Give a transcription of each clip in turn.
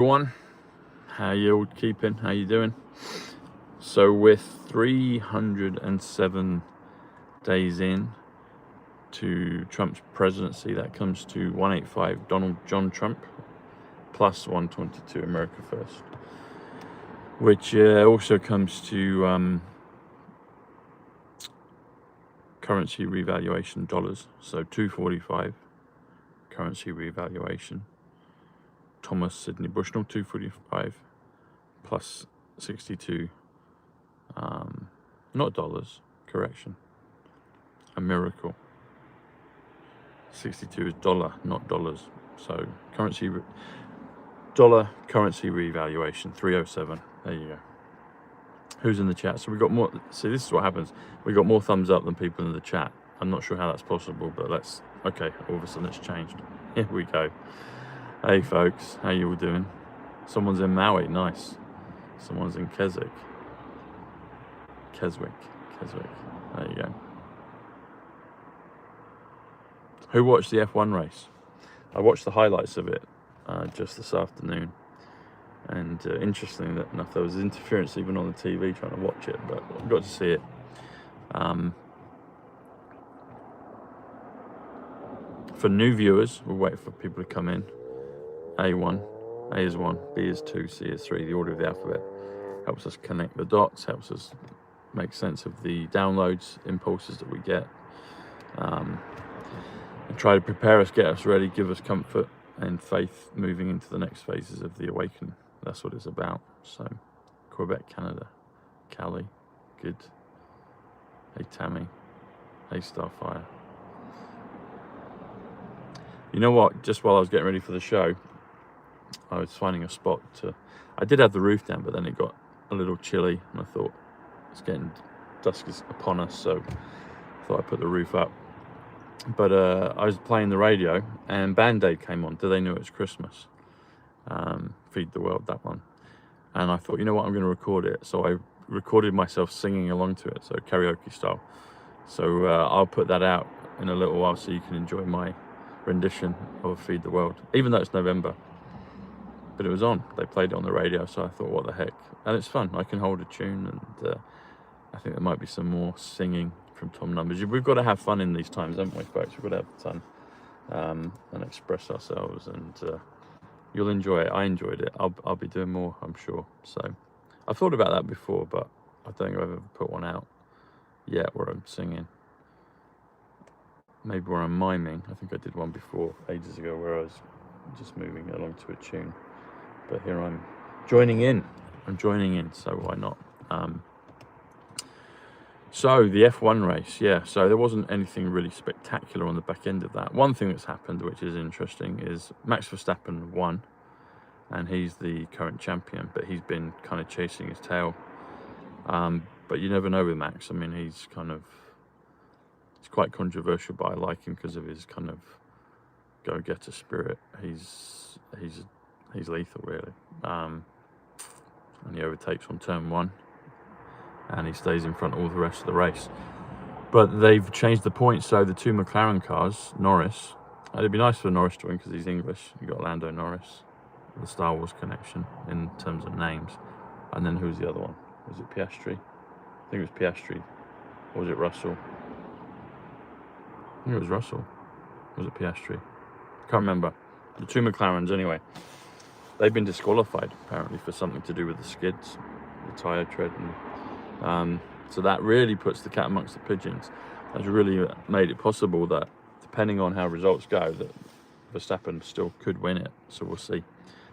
Everyone, how you all keeping? How you doing? So with 307 days in to Trump's presidency, that comes to 185 Donald John Trump plus 122 America First, which also comes to currency revaluation dollars. So 245 currency revaluation. Thomas Sydney Bushnell 245 plus 62, not dollars, correction, a miracle. 62 is dollar, not dollars. So dollar currency revaluation 307. There you go. Who's in the chat? So we got more. See, this is what happens. We got more thumbs up than people in the chat. I'm not sure how that's possible, but okay. All of a sudden it's changed. Here we go. Hey folks, how you all doing? Someone's in Maui, nice. Someone's in Keswick. There you go. Who watched the F1 race? I watched the highlights of it just this afternoon. And interestingly enough, there was interference even on the TV trying to watch it, but I got to see it. For new viewers, we'll wait for people to come in. A1, A is 1, B is 2, C is 3, the order of the alphabet. Helps us connect the dots, helps us make sense of the downloads, impulses that we get. And try to prepare us, get us ready, give us comfort and faith moving into the next phases of the awakening. That's what it's about. So, Quebec, Canada. Callie, good. Hey Tammy. Hey Starfire. You know what, just while I was getting ready for the show, I was finding a spot I did have the roof down, but then it got a little chilly, and I thought it's getting dusk is upon us, so I thought I'd put the roof up. But I was playing the radio, and Band-Aid came on. Do They Know It's Christmas? Feed the World, that one. And I thought, you know what, I'm going to record it. So I recorded myself singing along to it, so karaoke style. So I'll put that out in a little while so you can enjoy my rendition of Feed the World, even though it's November. But it was on. They played it on the radio, so I thought, what the heck? And it's fun. I can hold a tune, and I think there might be some more singing from Tom Numbers. We've got to have fun in these times, haven't we, folks? We've got to have fun and express ourselves, and you'll enjoy it. I enjoyed it. I'll be doing more, I'm sure. So I've thought about that before, but I don't think I've ever put one out yet where I'm singing. Maybe where I'm miming. I think I did one before, ages ago, where I was just moving along to a tune. But here I'm joining in. So why not? So the F1 race, yeah. So there wasn't anything really spectacular on the back end of that. One thing that's happened, which is interesting, is Max Verstappen won, and he's the current champion. But he's been kind of chasing his tail. But you never know with Max. I mean, he's quite controversial, but I like him because of his kind of go-getter spirit. He's lethal, really. And he overtakes on turn 1, and he stays in front all the rest of the race. But they've changed the points, so the two McLaren cars, Norris, it'd be nice for Norris to win because he's English. You got Lando Norris, the Star Wars connection in terms of names. And then who's the other one? Was it Piastri? I think it was Piastri. Or was it Russell? I think it was Russell. Was it Piastri? Can't remember. The two McLarens, anyway. They've been disqualified, apparently, for something to do with the skids, the tyre tread. And, so that really puts the cat amongst the pigeons. That's really made it possible that, depending on how results go, that Verstappen still could win it. So we'll see.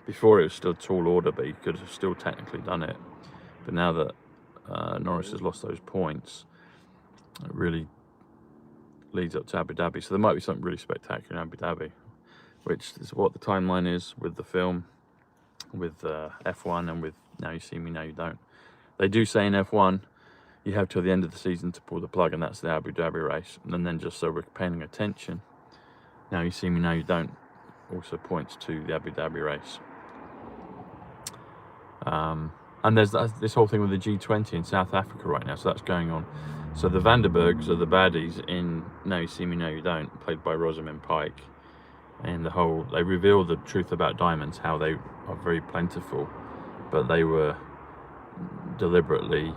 Before it was still a tall order, but he could have still technically done it. But now that Norris has lost those points, it really leads up to Abu Dhabi. So there might be something really spectacular in Abu Dhabi, which is what the timeline is with the film, with F1, and with Now You See Me, Now You Don't. They do say in F1, you have till the end of the season to pull the plug, and that's the Abu Dhabi race. And then just so we're paying attention, Now You See Me, Now You Don't also points to the Abu Dhabi race. And there's this whole thing with the G20 in South Africa right now, so that's going on. So the Vanderbergs are the baddies in Now You See Me, Now You Don't, played by Rosamund Pike. and they reveal the truth about diamonds, how they are very plentiful, but they were deliberately,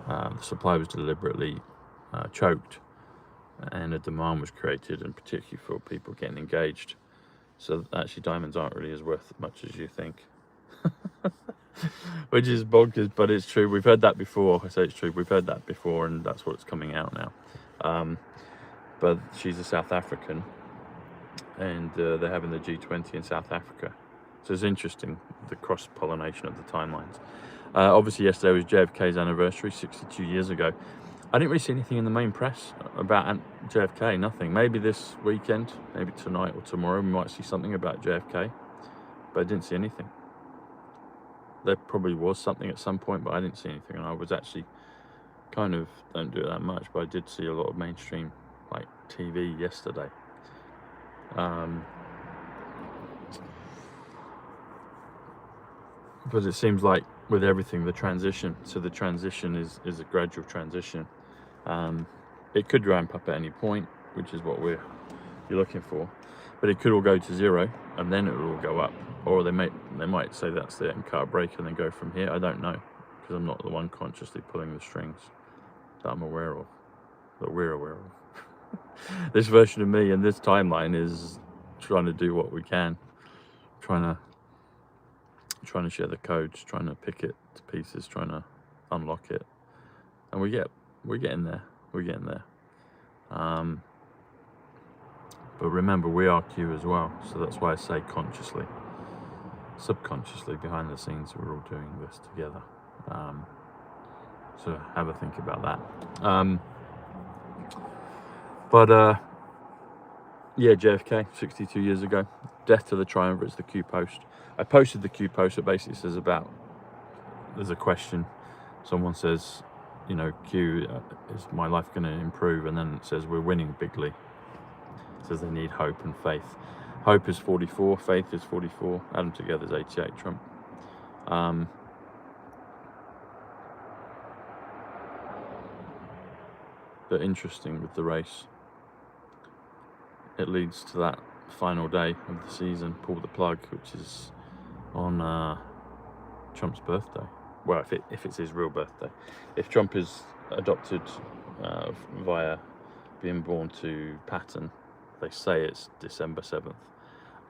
the supply was deliberately choked, and a demand was created, and particularly for people getting engaged. So actually diamonds aren't really as worth as much as you think. Which is bonkers, but it's true. We've heard that before. I say it's true. We've heard that before, and that's what's coming out now. But she's a South African, and they're having the G20 in South Africa. So it's interesting, the cross-pollination of the timelines. Obviously, yesterday was JFK's anniversary, 62 years ago. I didn't really see anything in the main press about JFK, nothing. Maybe this weekend, maybe tonight or tomorrow, we might see something about JFK, but I didn't see anything. There probably was something at some point, but I didn't see anything. And I was actually kind of, don't do it that much, but I did see a lot of mainstream like TV yesterday. Because it seems like with everything, the transition is a gradual transition. It could ramp up at any point, which is what you're looking for, but it could all go to zero and then it will all go up, or they might say that's it and cut a break and then go from here. I don't know, because I'm not the one consciously pulling the strings that I'm aware of, that we're aware of. This version of me and this timeline is trying to do what we can, trying to share the codes, trying to pick it to pieces, trying to unlock it, and we're getting there. But remember, we are Q as well, so that's why I say consciously. Subconsciously, behind the scenes, we're all doing this together. So have a think about that. Yeah, JFK, 62 years ago. Death to the Triumvirates, the Q post. I posted the Q post. It basically says there's a question. Someone says, you know, Q, is my life going to improve? And then it says, we're winning bigly. It says they need hope and faith. Hope is 44, faith is 44. Add them together is 88, Trump. But interesting with the race. It leads to that final day of the season, pull the plug, which is on Trump's birthday. Well, if it's his real birthday. If Trump is adopted via being born to pattern, they say it's December 7th.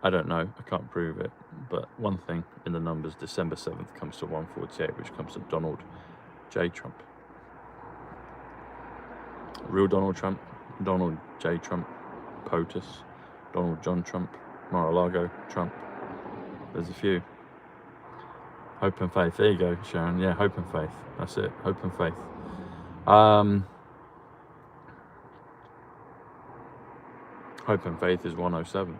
I don't know, I can't prove it, but one thing in the numbers, December 7th comes to 148, which comes to Donald J. Trump. Real Donald Trump, Donald J. Trump, POTUS, Donald John Trump, Mar-a-Lago Trump. There's a few. Hope and faith. There you go, Sharon. Yeah, hope and faith. That's it. Hope and faith. Hope and faith is 107.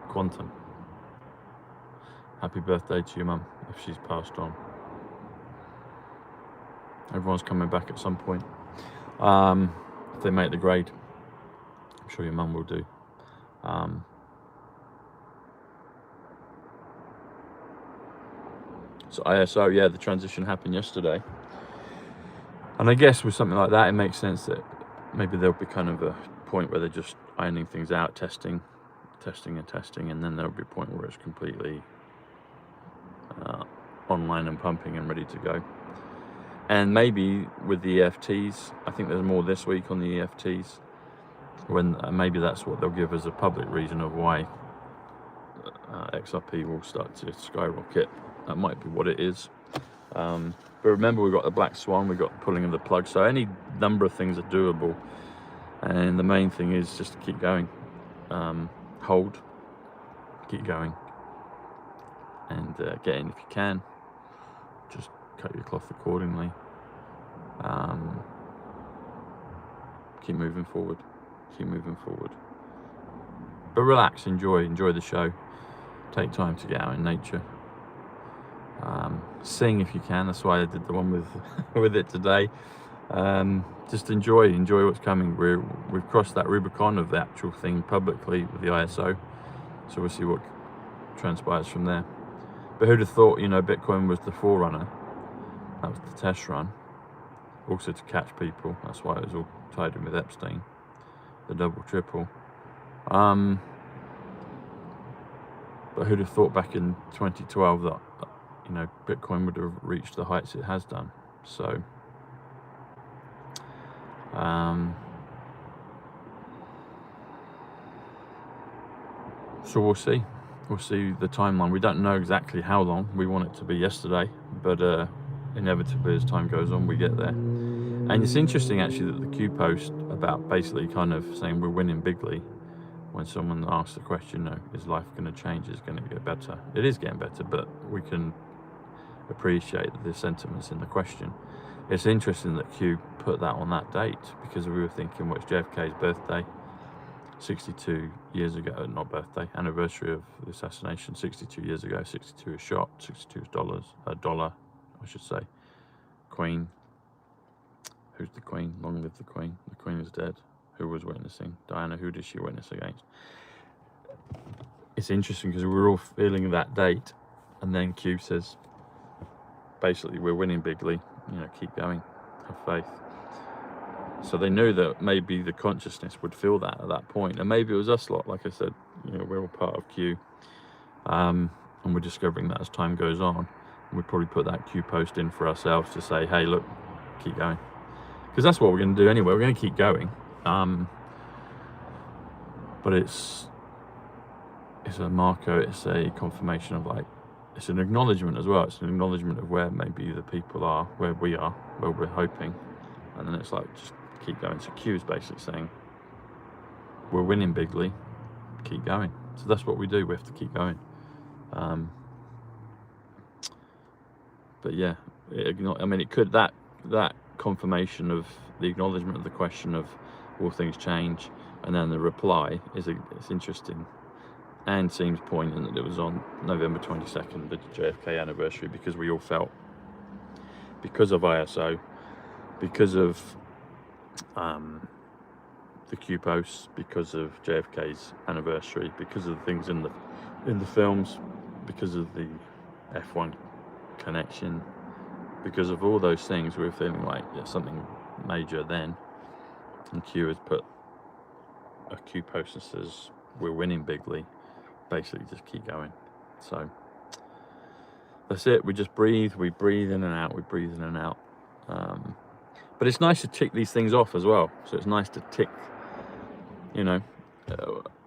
Quantum. Happy birthday to your mum if she's passed on. Everyone's coming back at some point. If they make the grade, I'm sure your mum will do. So ISO, yeah, the transition happened yesterday. And I guess with something like that, it makes sense that maybe there'll be kind of a point where they're just ironing things out, testing, and then there'll be a point where it's completely online and pumping and ready to go. And maybe with the EFTs, I think there's more this week on the EFTs, when maybe that's what they'll give as a public reason of why XRP will start to skyrocket. That might be what it is. But remember, we've got the black swan, we've got the pulling of the plug, so any number of things are doable. And the main thing is just to keep going. Hold, keep going, and get in if you can. Just cut your cloth accordingly. Keep moving forward. But relax, enjoy the show. Take time to get out in nature. Sing if you can. That's why I did the one with it today. Just enjoy what's coming. We've crossed that Rubicon of the actual thing publicly with the ISO, so we'll see what transpires from there. But who'd have thought, you know, Bitcoin was the forerunner. That was the test run, also to catch people. That's why it was all tied in with Epstein, the double triple. But who'd have thought back in 2012 that, you know, Bitcoin would have reached the heights it has done? So, so we'll see. We'll see the timeline. We don't know exactly how long. We want it to be yesterday, but inevitably as time goes on, we get there. And it's interesting actually that the Q post about basically kind of saying we're winning bigly, when someone asks the question, no, is life going to change? Is it going to get better? It is getting better, but we can appreciate the sentiments in the question. It's interesting that Q put that on that date, because we were thinking, what's JFK's birthday? 62 years ago, not birthday, anniversary of the assassination, 62 years ago, 62 was shot, 62 was dollar, I should say. Queen. Who's the Queen? Long live the Queen. The Queen is dead. Who was witnessing? Diana, who did she witness against? It's interesting because we were all feeling that date, and then Q says, basically, we're winning bigly, you know, keep going, have faith. So they knew that maybe the consciousness would feel that at that point, and maybe it was us lot, like I said, you know, we're all part of Q, and we're discovering that as time goes on. And we'd probably put that Q post in for ourselves to say, hey, look, keep going. Because that's what we're going to do anyway, we're going to keep going. But it's a marker, it's a confirmation of, like, it's an acknowledgement as well. It's an acknowledgement of where maybe the people are, where we are, where we're hoping. And then it's like, just keep going. So Q is basically saying, we're winning bigly, keep going. So that's what we do, we have to keep going. But yeah, I mean, it could, that confirmation of the acknowledgement of the question of will things change, and then the reply it's interesting, and seems poignant that it was on November 22nd, the JFK anniversary, because we all felt, because of ISO, because of the Q posts, because of JFK's anniversary, because of the things in the films, because of the F1 connection, because of all those things, we were feeling like there's something major then. And Q has put a Q post that says we're winning bigly, basically just keep going. So that's it. We just breathe, we breathe in and out, we breathe in and out. But it's nice to tick these things off as well. So it's nice to tick, you know,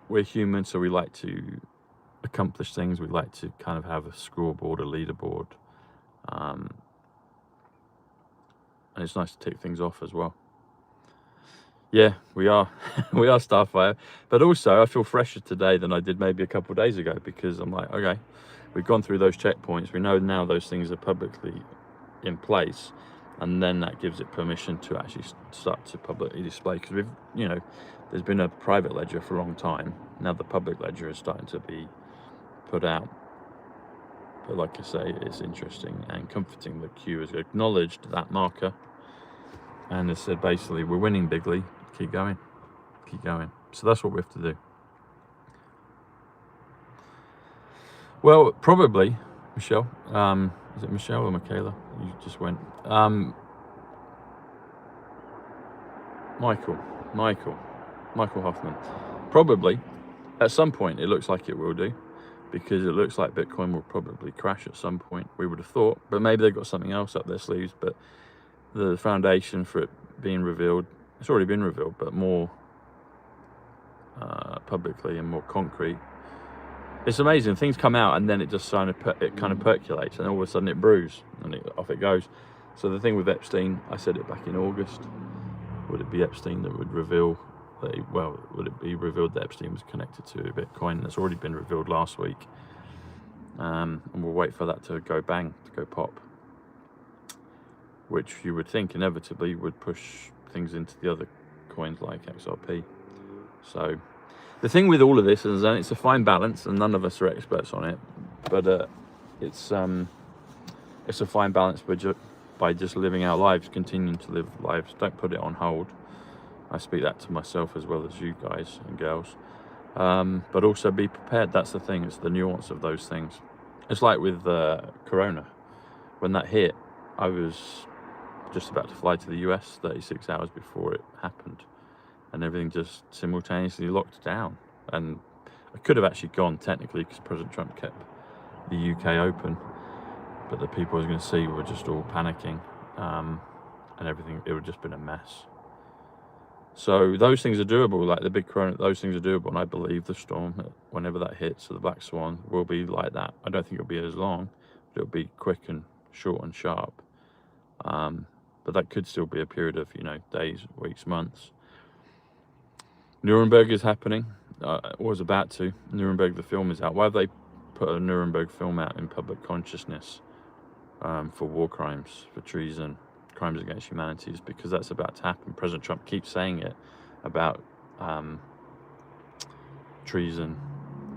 we're human, so we like to accomplish things. We like to kind of have a scoreboard, a leaderboard. And it's nice to tick things off as well. Yeah, we are we are Starfire, but also I feel fresher today than I did maybe a couple of days ago, because I'm like, okay, we've gone through those checkpoints, we know now those things are publicly in place, and then that gives it permission to actually start to publicly display, because we've, you know, there's been a private ledger for a long time, now the public ledger is starting to be put out. But like I say, it's interesting and comforting that Q has acknowledged that marker and has said basically we're winning bigly, keep going, keep going. So that's what we have to do. Well, probably Michelle, is it Michelle or Michaela? You just went. Michael Hoffman. Probably at some point it looks like it will do, because it looks like Bitcoin will probably crash at some point, we would have thought, but maybe they've got something else up their sleeves. But the foundation for it being revealed, it's already been revealed, but more publicly and more concrete. It's amazing, things come out and then it just kind of percolates, and all of a sudden it brews and off it goes. So the thing with Epstein, I said it back in August, would it be Epstein that would reveal that, well, would it be revealed that Epstein was connected to Bitcoin? That's already been revealed last week, and we'll wait for that to go bang, to go pop, which you would think inevitably would push things into the other coins like XRP. So the thing with all of this is that it's a fine balance, and none of us are experts on it, but it's a fine balance by just living our lives, continuing to live lives. Don't put it on hold. I speak that to myself as well as you guys and girls, but also be prepared. That's the thing, it's the nuance of those things. It's like with Corona, when that hit, I was just about to fly to the US 36 hours before it happened, and everything just simultaneously locked down, and It could have actually gone technically because President Trump kept the UK open, but the people I was going to see were just all panicking, and everything. It would have just been a mess. So those things are doable, like the big corona, those things are doable, and I believe the storm, whenever that hits, so the black swan, will be like that. I don't think it'll be as long, but it'll be quick and short and sharp. But that could still be a period of, you know, days, weeks, months. Nuremberg is happening. Was about to. Nuremberg, the film, is out. Why have they put a Nuremberg film out in public consciousness for war crimes, for treason, crimes against humanity? Is because that's about to happen. President Trump keeps saying it about treason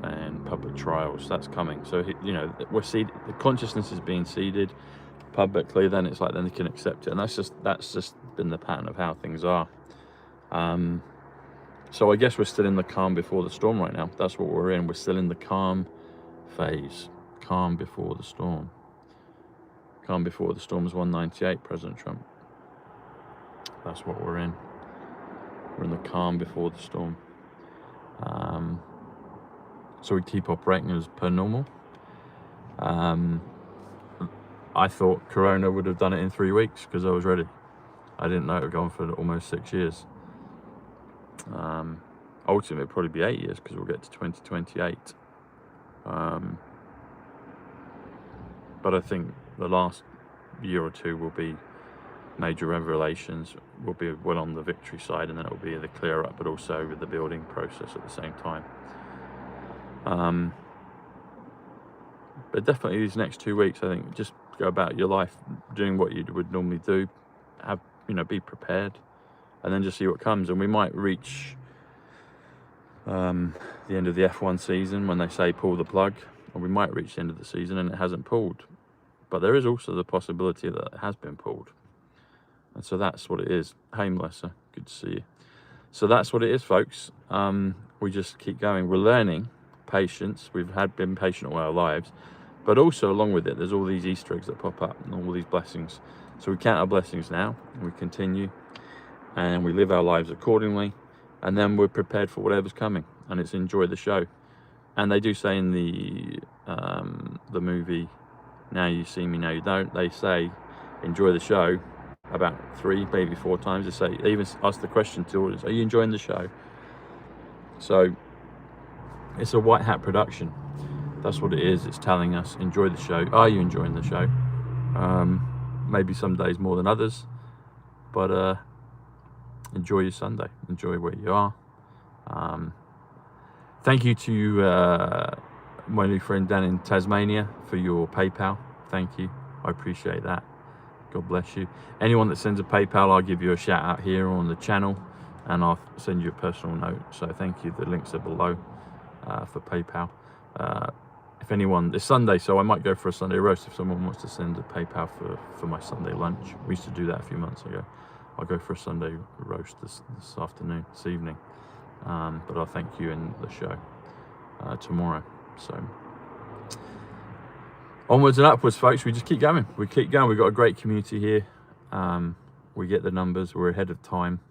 and public trials. That's coming. So you know, we're seeded. The consciousness is being seeded publicly. Then it's like, then they can accept it, and that's just been the pattern of how things are. So I guess we're still in the calm before the storm right now. That's what we're in. We're still in the calm phase. Calm before the storm. Calm before the storm is 198, President Trump. That's what we're in. We're in the calm before the storm. So we keep operating as per normal. I thought Corona would have done it in 3 weeks because I was ready. I didn't know it would go on for almost 6 years. Ultimately, it'll probably be 8 years because we'll get to 2028. But I think the last year or two will be major revelations. We'll be well on the victory side, and then it will be the clear up, but also with the building process at the same time. But definitely these next 2 weeks, I think, just go about your life doing what you would normally do. Have, you know, be prepared, and then just see what comes. And we might reach the end of the F1 season when they say pull the plug, or we might reach the end of the season and it hasn't pulled. But there is also the possibility that it has been pulled. And so that's what it is. Hey, Melissa, good to see you. So that's what it is, folks. We just keep going. We're learning patience. We've been patient all our lives. But also along with it, there's all these Easter eggs that pop up and all these blessings. So we count our blessings now, and we continue, and we live our lives accordingly. And then we're prepared for whatever's coming, and it's enjoy the show. And they do say in the movie, Now You See Me, Now You Don't, they say enjoy the show about 3, maybe 4 times. They even ask the question to the audience, are you enjoying the show? So it's a white hat production. That's what it is. It's telling us, enjoy the show. Are you enjoying the show? Maybe some days more than others, but enjoy your Sunday. Enjoy where you are. Thank you to my new friend down in Tasmania for your PayPal. Thank you. I appreciate that. God bless you. Anyone that sends a PayPal, I'll give you a shout out here on the channel, and I'll send you a personal note. So thank you. The links are below for PayPal. If anyone, it's Sunday, so I might go for a Sunday roast if someone wants to send a PayPal for my Sunday lunch. We used to do that a few months ago. I'll go for a Sunday roast this afternoon, this evening. But I'll thank you in the show tomorrow. So onwards and upwards, folks. We just keep going. We keep going. We've got a great community here. We get the numbers. We're ahead of time.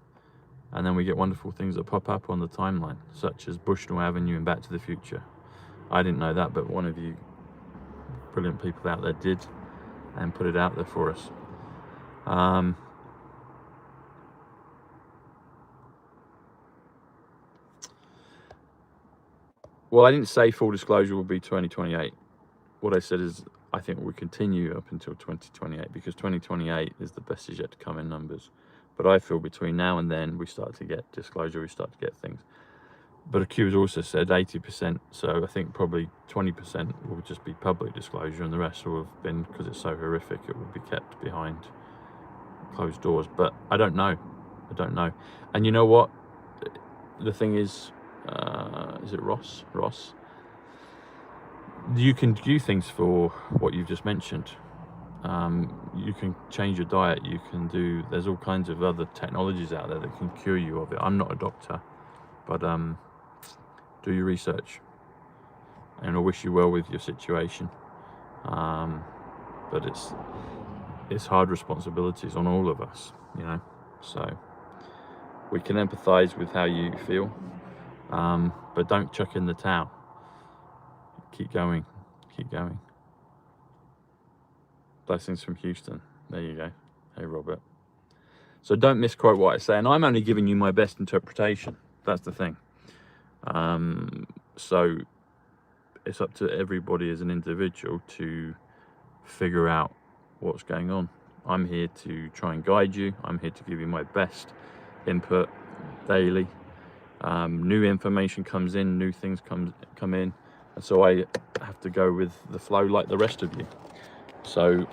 And then we get wonderful things that pop up on the timeline, such as Bushnell Avenue and Back to the Future. I didn't know that, but one of you brilliant people out there did, and put it out there for us. Well, I didn't say full disclosure will be 2028. What I said is I think we'll continue up until 2028, because 2028 is the best is yet to come in numbers. But I feel between now and then we start to get disclosure, we start to get things. But Q has also said 80%, so I think probably 20% will just be public disclosure, and the rest will have been, because it's so horrific, it will be kept behind closed doors. But I don't know. I don't know. And you know what? The thing is it Ross? Ross? You can do things for what you've just mentioned. You can change your diet. You can do, there's all kinds of other technologies out there that can cure you of it. I'm not a doctor, but do your research, and I wish you well with your situation. But it's hard responsibilities on all of us, you know. So we can empathize with how you feel, but don't chuck in the towel. keep going, keep going. Blessings from Houston. There you go. Hey, Robert. So don't misquote what I say, and I'm only giving you my best interpretation. That's the thing. So it's up to everybody as an individual to figure out what's going on. I'm here to try and guide you. I'm here to give you my best input daily. New information comes in, new things come in, and so I have to go with the flow like the rest of you. So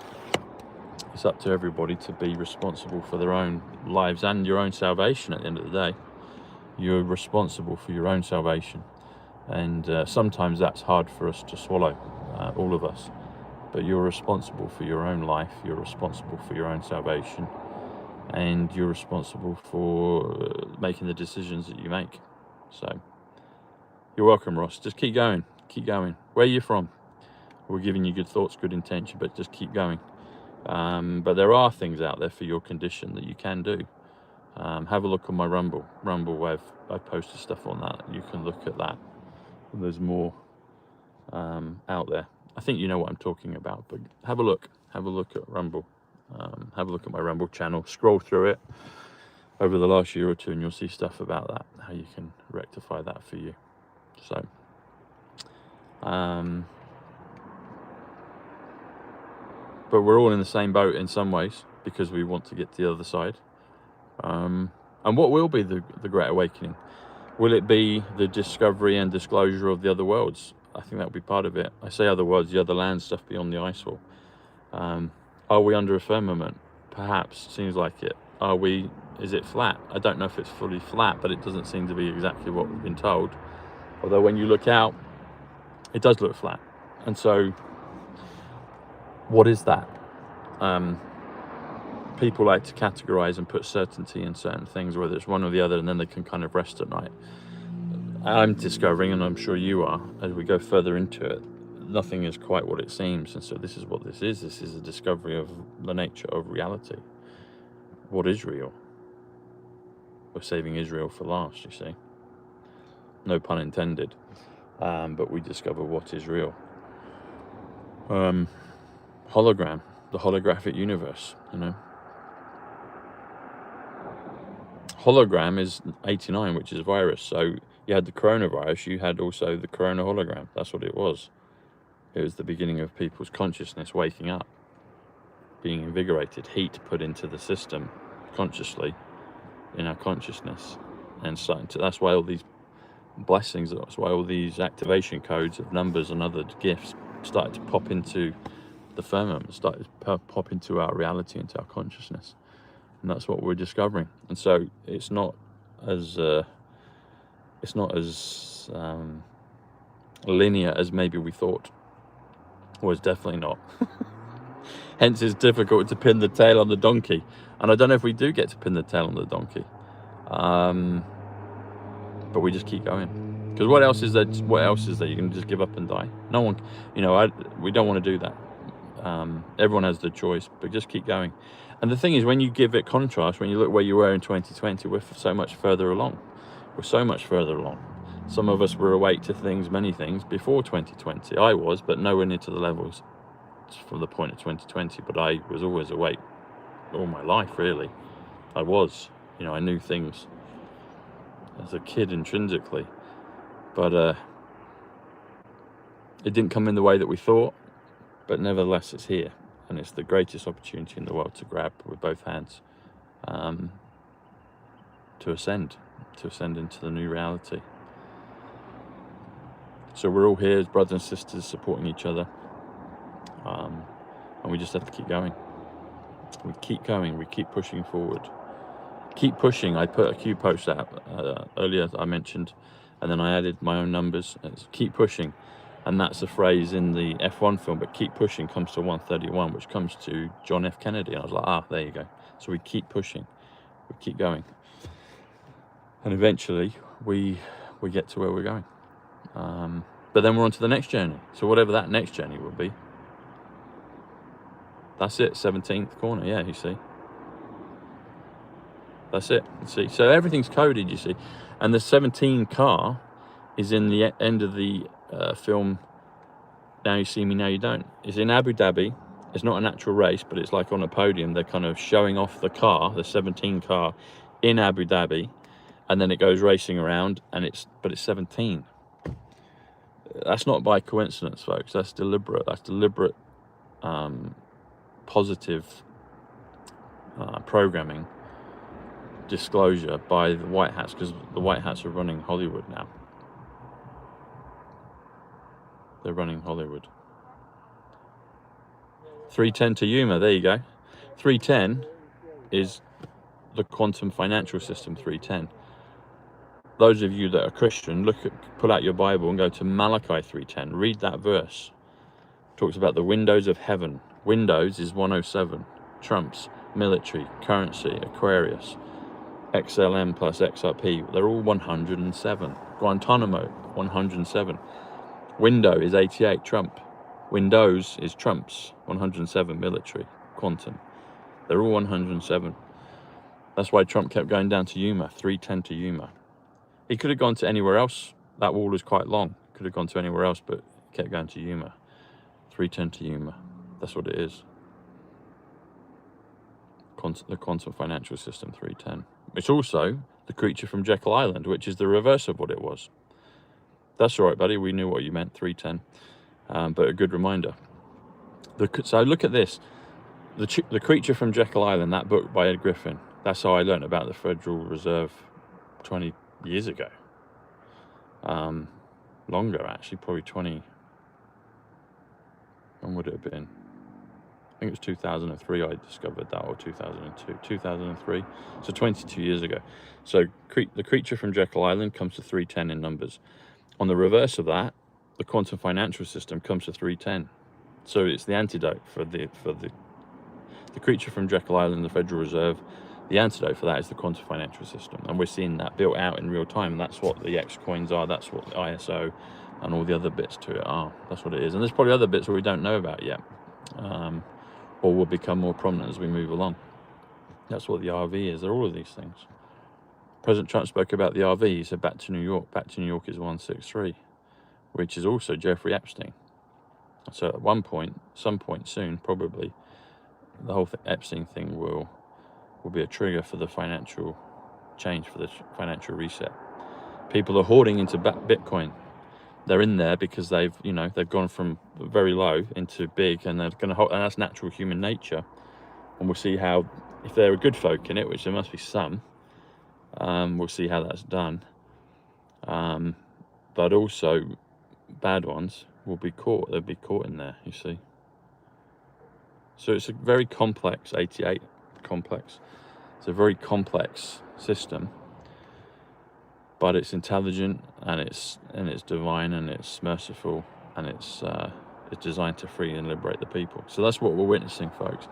it's up to everybody to be responsible for their own lives and your own salvation. At the end of the day, you're responsible for your own salvation, and sometimes that's hard for us to swallow, all of us. But you're responsible for your own life, you're responsible for your own salvation, and you're responsible for making the decisions that you make. So you're welcome, Ross. Just keep going, keep going. Where are you from? We're giving you good thoughts, good intention, but just keep going. But there are things out there for your condition that you can do. Have a look on my Rumble where I've posted stuff on that. You can look at that. There's more out there. I think you know what I'm talking about, but have a look at Rumble. Have a look at my Rumble channel, scroll through it over the last year or two, and you'll see stuff about that, how you can rectify that for you. So but we're all in the same boat in some ways, because we want to get to the other side. And what will be the Great Awakening? Will it be the discovery and disclosure of the other worlds? I think that will be part of it. I say other worlds, the other land, stuff beyond the ice wall. Are we under a firmament? Perhaps. Seems like it. Is it flat? I don't know if it's fully flat, but it doesn't seem to be exactly what we've been told. Although when you look out, it does look flat. And so, what is that? People like to categorize and put certainty in certain things, whether it's one or the other, and then they can kind of rest at night. I'm discovering, and I'm sure you are, as we go further into it, nothing is quite what it seems. And so this is what this is. This is a discovery of the nature of reality. What is real? We're saving Israel for last, you see. No pun intended. But we discover what is real. Hologram, the holographic universe, you know. Hologram is 89, which is a virus. So you had the coronavirus, you had also the corona hologram. That's what it was. It was the beginning of people's consciousness waking up, being invigorated, heat put into the system consciously in our consciousness. And starting to, that's why all these blessings, that's why all these activation codes of numbers and other gifts started to pop into the firmament, started to pop into our reality, into our consciousness. And that's what we're discovering. And so it's not as linear as maybe we thought. Or it's definitely not. Hence it's difficult to pin the tail on the donkey. And I don't know if we do get to pin the tail on the donkey. But we just keep going. Because what else is there? What else is there? You can just give up and die. No one, you know, we don't want to do that. Everyone has the choice, but just keep going. And the thing is, when you give it contrast, when you look where you were in 2020, we're so much further along. We're so much further along. Some of us were awake to things, many things, before 2020. I was, but nowhere near to the levels from the point of 2020. But I was always awake all my life, really. I was. You know, I knew things as a kid intrinsically. But it didn't come in the way that we thought. But nevertheless, it's here. And it's the greatest opportunity in the world to grab with both hands, to ascend into the new reality. So we're all here as brothers and sisters supporting each other. And we just have to keep going. We keep going, we keep pushing forward. Keep pushing. I put a Q post out earlier that I mentioned, and then I added my own numbers. It's keep pushing. And that's a phrase in the F1 film, but keep pushing comes to 131, which comes to John F. Kennedy. And I was like, there you go. So we keep pushing, we keep going. And eventually we get to where we're going. But then we're on to the next journey. So whatever that next journey will be, that's it, 17th corner, yeah, you see. That's it, you see. So everything's coded, you see. And the 17 car is in the end of the film now you see me, now you don't. It's in Abu Dhabi. It's not an actual race, but it's like on a podium. They're kind of showing off the car, the 17 car in Abu Dhabi, and then it goes racing around, and it's 17. That's not by coincidence, folks. That's deliberate. That's deliberate, positive programming, disclosure by the White Hats, because the White Hats are running Hollywood now. They're running Hollywood. 310 to Yuma, there you go. 310 is the quantum financial system, 310. Those of you that are Christian, pull out your Bible and go to Malachi 3:10. Read that verse. It talks about the windows of heaven. Windows is 107. Trumps, military, currency, Aquarius, XLM plus XRP. They're all 107. Guantanamo, 107. Window is 88. Trump. Windows is Trump's 107. Military, quantum. They're all 107. That's why Trump kept going down to Yuma. 310 to Yuma. He could have gone to anywhere else. That wall is quite long. Could have gone to anywhere else, but he kept going to Yuma. 310 to Yuma. That's what it is. The quantum financial system, 310. It's also the creature from Jekyll Island, which is the reverse of what it was. That's all right, buddy. We knew what you meant, 310. But a good reminder. So look at this. The Creature from Jekyll Island, that book by Ed Griffin. That's how I learned about the Federal Reserve 20 years ago. Longer, actually, probably 20. When would it have been? I think it was 2003 I discovered that, or 2002. 2003. So 22 years ago. So the Creature from Jekyll Island comes to 310 in numbers. On the reverse of that, the quantum financial system comes to 310. So it's the antidote for the Creature from Jekyll Island, the Federal Reserve. The antidote for that is the quantum financial system, and we're seeing that built out in real time. And that's what the X coins are. That's what the ISO and all the other bits to it are. That's what it is. And there's probably other bits that we don't know about yet, or will become more prominent as we move along. That's what the RV is. They're all of these things. President Trump spoke about the RV. He said, "Back to New York." Back to New York is 163, which is also Jeffrey Epstein. So at some point soon, probably, the whole Epstein thing will be a trigger for the financial change, for the financial reset. People are hoarding into Bitcoin. They're in there because they've gone from very low into big, and they're going to hold, and that's natural human nature. And we'll see how, if there are good folk in it, which there must be some, we'll see how that's done. But also, bad ones will be caught. They'll be caught in there, you see. So it's a very complex 88 complex. It's a very complex system, but it's intelligent, and it's divine, and it's merciful, and it's designed to free and liberate the people. So that's what we're witnessing, folks.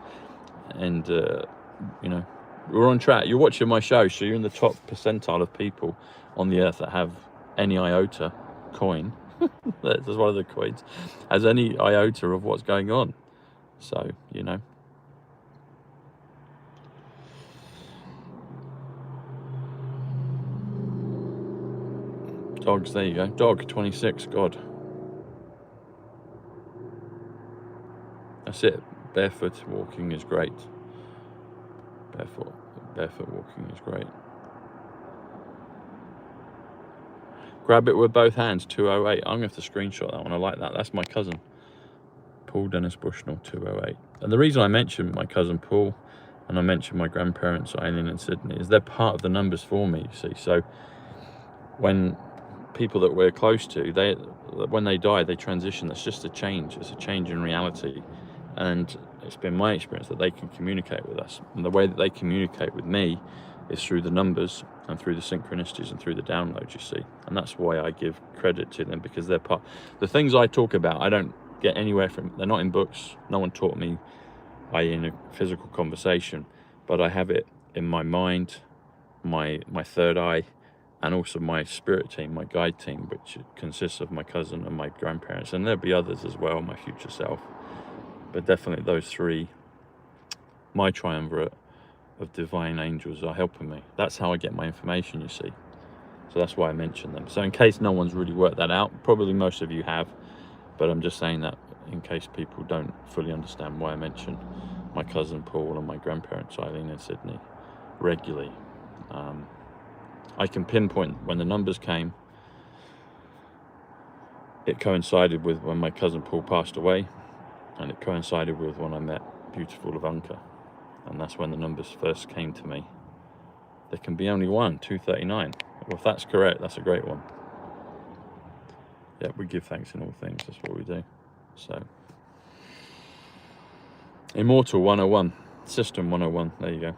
And we're on track. You're watching my show, so you're in the top percentile of people on the earth that have any iota coin. That's one of the coins, has any iota of what's going on. So, dogs, there you go. Dog 26, God. That's it. Barefoot walking is great. Barefoot walking is great. Grab it with both hands, 208. I'm going to have to screenshot that one. I like that. That's my cousin, Paul Dennis Bushnell, 208. And the reason I mentioned my cousin Paul, and I mentioned my grandparents, Eileen and Sydney, is they're part of the numbers for me, you see. So when people that we're close to, when they die, they transition. That's just a change. It's a change in reality. And it's been my experience that they can communicate with us. And the way that they communicate with me is through the numbers and through the synchronicities and through the downloads, you see. And that's why I give credit to them, because they're part. The things I talk about, I don't get anywhere from. They're not in books. No one taught me, i.e. in a physical conversation. But I have it in my mind, my third eye, and also my spirit team, my guide team, which consists of my cousin and my grandparents. And there'll be others as well, my future self. But definitely those three, my triumvirate of divine angels, are helping me. That's how I get my information, you see. So that's why I mention them. So in case no one's really worked that out, probably most of you have, But I'm just saying that in case people don't fully understand why I mention my cousin Paul and my grandparents Eileen and Sydney regularly. I can pinpoint when the numbers came. It coincided with when my cousin Paul passed away, and it coincided with when I met beautiful Ivanka, and that's when the numbers first came to me. There can be only one, 239. Well, if that's correct, that's a great one. Yeah, we give thanks in all things. That's what we do. So, Immortal 101, System 101. There you go.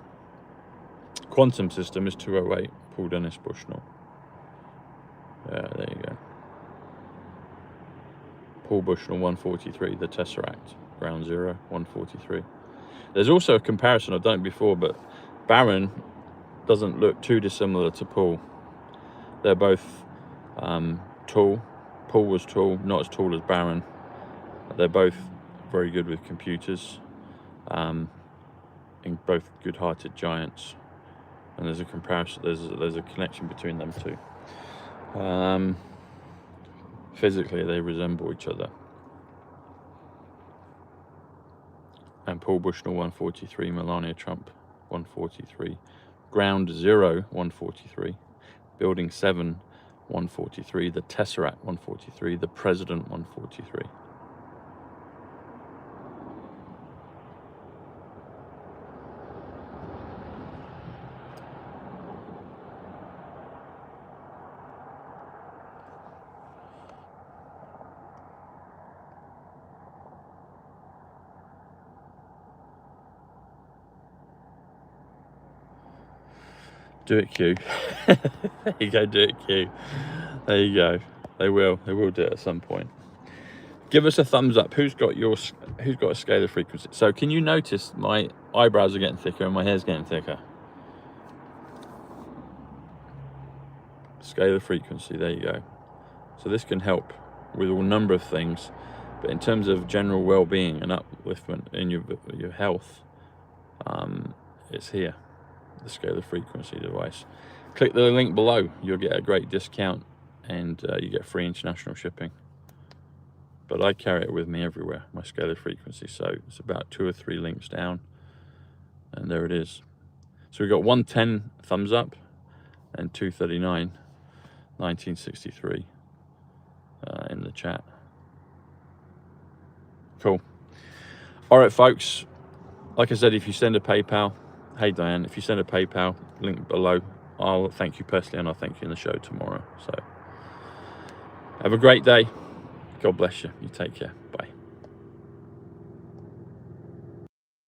Quantum System is 208. Paul Dennis Bushnell. Yeah, there you go. Paul Bushnell 143. The Tesseract. Ground Zero 143. There's also a comparison. I've done it before, but Baron doesn't look too dissimilar to Paul. They're both tall. Paul was tall, not as tall as Baron. They're both very good with computers, and both good-hearted giants. And there's a comparison. There's a connection between them two. Physically, they resemble each other. And Paul Bushnell 143, Melania Trump 143, Ground Zero 143, Building 7 143, the Tesseract 143, the President 143. Do it, Q. There you go, do it, Q. There you go. They will do it at some point. Give us a thumbs up. Who's got a scalar frequency? So can you notice my eyebrows are getting thicker and my hair's getting thicker? Scalar frequency, there you go. So this can help with a number of things, but in terms of general well-being and upliftment in your health, it's here. The scalar frequency device. Click the link below. You'll get a great discount, and you get free international shipping. But I carry it with me everywhere, my scalar frequency. So it's about 2 or 3 links down, and there it is. So we got 110 thumbs up and 239 1963 in the chat. Cool. All right, folks. Like I said, if you send a PayPal, hey Diane, if you send a PayPal, link below, I'll thank you personally, and I'll thank you in the show tomorrow. So have a great day. God bless you. You take care. Bye.